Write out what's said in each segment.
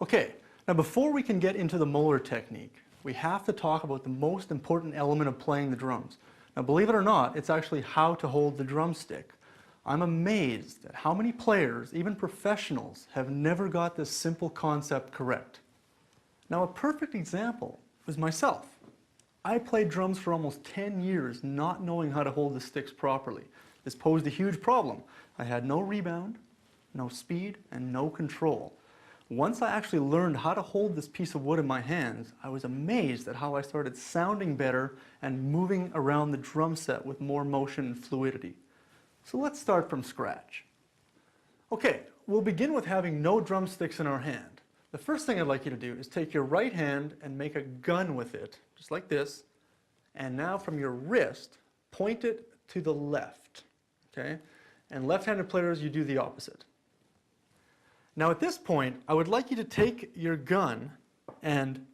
Okay, now before we can get into the molar technique, we have to talk about the most important element of playing the drums. Now believe it or not, it's actually how to hold the drumstick. I'm amazed at how many players, even professionals, have never got this simple concept correct. Now a perfect example is myself. I played drums for almost 10 years not knowing how to hold the sticks properly. This posed a huge problem. I had no rebound, no speed, and no control. Once I actually learned how to hold this piece of wood in my hands, I was amazed at how I started sounding better and moving around the drum set with more motion and fluidity. So let's start from scratch. Okay, we'll begin with having no drumsticks in our hand. The first thing I'd like you to do is take your right hand and make a gun with it, just like this, and now from your wrist, point it to the left, okay? And left-handed players, you do the opposite. Now at this point, I would like you to take your gun and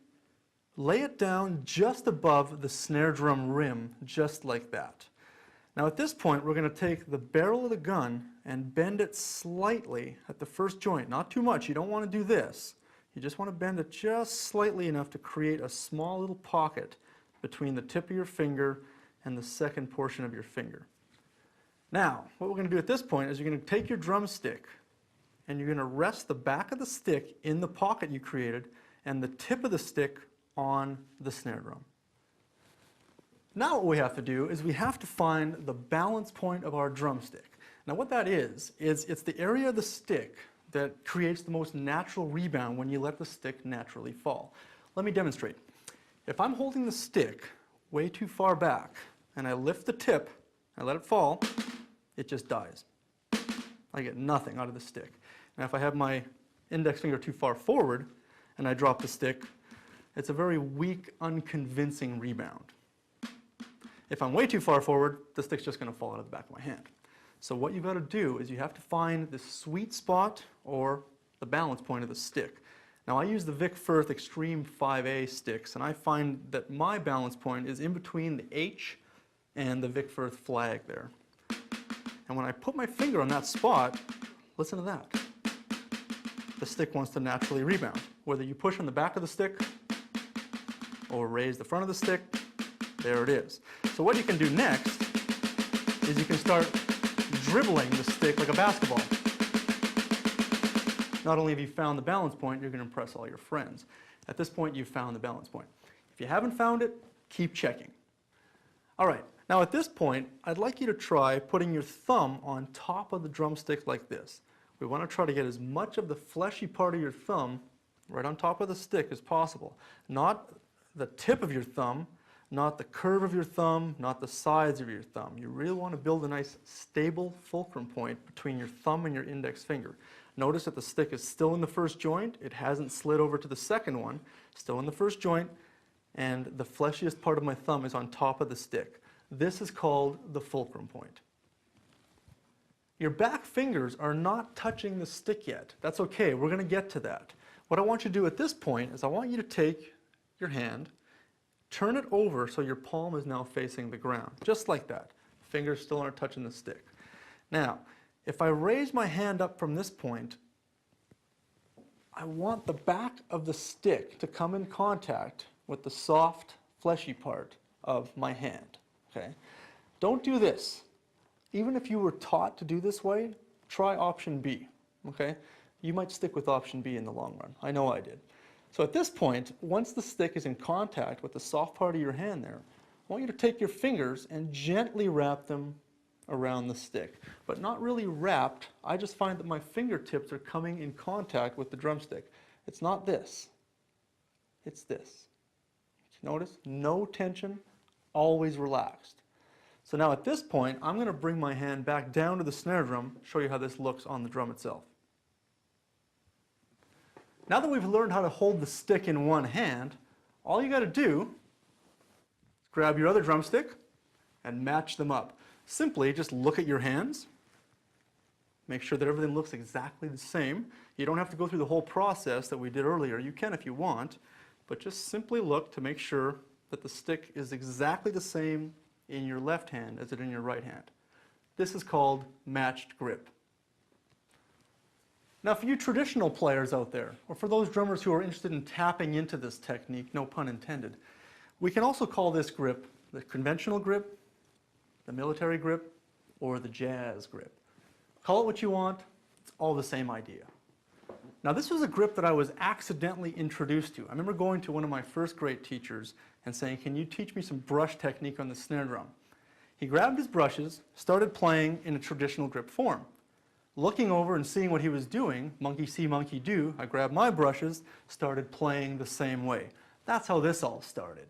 lay it down just above the snare drum rim, just like that. Now at this point, we're going to take the barrel of the gun and bend it slightly at the first joint. Not too much, you don't want to do this. You just want to bend it just slightly enough to create a small little pocket between the tip of your finger and the second portion of your finger. Now, what we're going to do at this point is you're going to take your drumstick and you're going to rest the back of the stick in the pocket you created and the tip of the stick on the snare drum. Now what we have to do is we have to find the balance point of our drumstick. Now what that is it's the area of the stick that creates the most natural rebound when you let the stick naturally fall. Let me demonstrate. If I'm holding the stick way too far back and I lift the tip, I let it fall, it just dies. I get nothing out of the stick. Now if I have my index finger too far forward and I drop the stick, it's a very weak, unconvincing rebound. If I'm way too far forward, the stick's just going to fall out of the back of my hand. So what you've got to do is you have to find the sweet spot or the balance point of the stick. Now I use the Vic Firth Extreme 5A sticks, and I find that my balance point is in between the H and the Vic Firth flag there. And when I put my finger on that spot, listen to that. The stick wants to naturally rebound. Whether you push on the back of the stick or raise the front of the stick, there it is. So what you can do next is you can start dribbling the stick like a basketball. Not only have you found the balance point, you're going to impress all your friends. At this point, you've found the balance point. If you haven't found it, keep checking. All right, now at this point, I'd like you to try putting your thumb on top of the drumstick like this. We want to try to get as much of the fleshy part of your thumb right on top of the stick as possible. Not the tip of your thumb, not the curve of your thumb, not the sides of your thumb. You really want to build a nice stable fulcrum point between your thumb and your index finger. Notice that the stick is still in the first joint. It hasn't slid over to the second one. Still in the first joint, and the fleshiest part of my thumb is on top of the stick. This is called the fulcrum point. Your back fingers are not touching the stick yet. That's okay, we're going to get to that. What I want you to do at this point is I want you to take your hand, turn it over so your palm is now facing the ground, just like that. Fingers still aren't touching the stick. Now, if I raise my hand up from this point, I want the back of the stick to come in contact with the soft, fleshy part of my hand, okay? Don't do this. Even if you were taught to do this way, try option B, okay? You might stick with option B in the long run. I know I did. So at this point, once the stick is in contact with the soft part of your hand there, I want you to take your fingers and gently wrap them around the stick. But not really wrapped, I just find that my fingertips are coming in contact with the drumstick. It's not this, it's this. Notice, no tension, always relaxed. So now at this point, I'm going to bring my hand back down to the snare drum, show you how this looks on the drum itself. Now that we've learned how to hold the stick in one hand, all you got to do is grab your other drumstick and match them up. Simply just look at your hands, make sure that everything looks exactly the same. You don't have to go through the whole process that we did earlier. You can if you want, but just simply look to make sure that the stick is exactly the same in your left hand as it in your right hand. This is called matched grip. Now for you traditional players out there, or for those drummers who are interested in tapping into this technique, no pun intended, we can also call this grip the conventional grip, the military grip, or the jazz grip. Call it what you want, it's all the same idea. Now this was a grip that I was accidentally introduced to. I remember going to one of my first grade teachers and saying, "Can you teach me some brush technique on the snare drum?" He grabbed his brushes, started playing in a traditional grip form. Looking over and seeing what he was doing, monkey see, monkey do, I grabbed my brushes, started playing the same way. That's how this all started.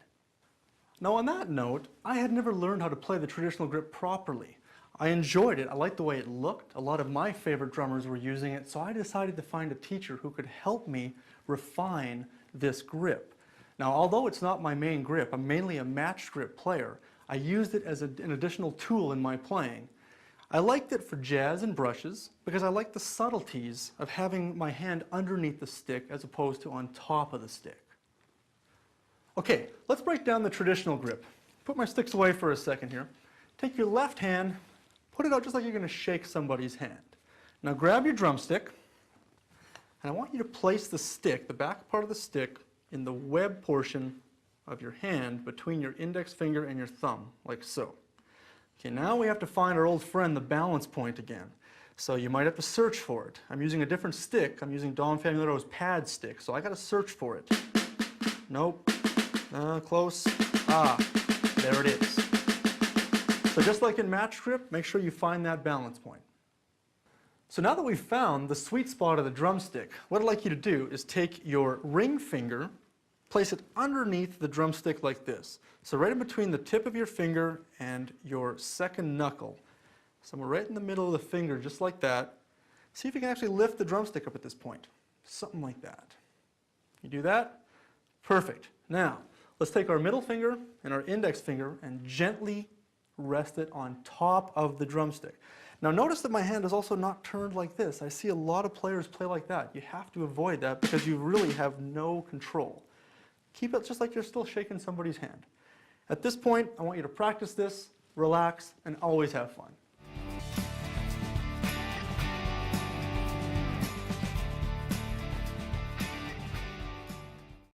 Now on that note, I had never learned how to play the traditional grip properly. I enjoyed it, I liked the way it looked, a lot of my favorite drummers were using it, so I decided to find a teacher who could help me refine this grip. Now although it's not my main grip, I'm mainly a matched grip player, I used it as an additional tool in my playing. I liked it for jazz and brushes because I like the subtleties of having my hand underneath the stick as opposed to on top of the stick. Okay, let's break down the traditional grip. Put my sticks away for a second here. Take your left hand, put it out just like you're going to shake somebody's hand. Now grab your drumstick, and I want you to place the stick, the back part of the stick, in the web portion of your hand between your index finger and your thumb, like so. Okay, now we have to find our old friend, the balance point again. So you might have to search for it. I'm using a different stick. I'm using Dom Famuleto's pad stick, so I got to search for it. Nope. Close. Ah, there it is. So just like in match grip, make sure you find that balance point. So now that we've found the sweet spot of the drumstick, what I'd like you to do is take your ring finger, place it underneath the drumstick like this. So right in between the tip of your finger and your second knuckle. Somewhere right in the middle of the finger, just like that. See if you can actually lift the drumstick up at this point. Something like that. You do that? Perfect. Now, let's take our middle finger and our index finger and gently rest it on top of the drumstick. Now notice that my hand is also not turned like this. I see a lot of players play like that. You have to avoid that because you really have no control. Keep it just like you're still shaking somebody's hand. At this point, I want you to practice this, relax, and always have fun.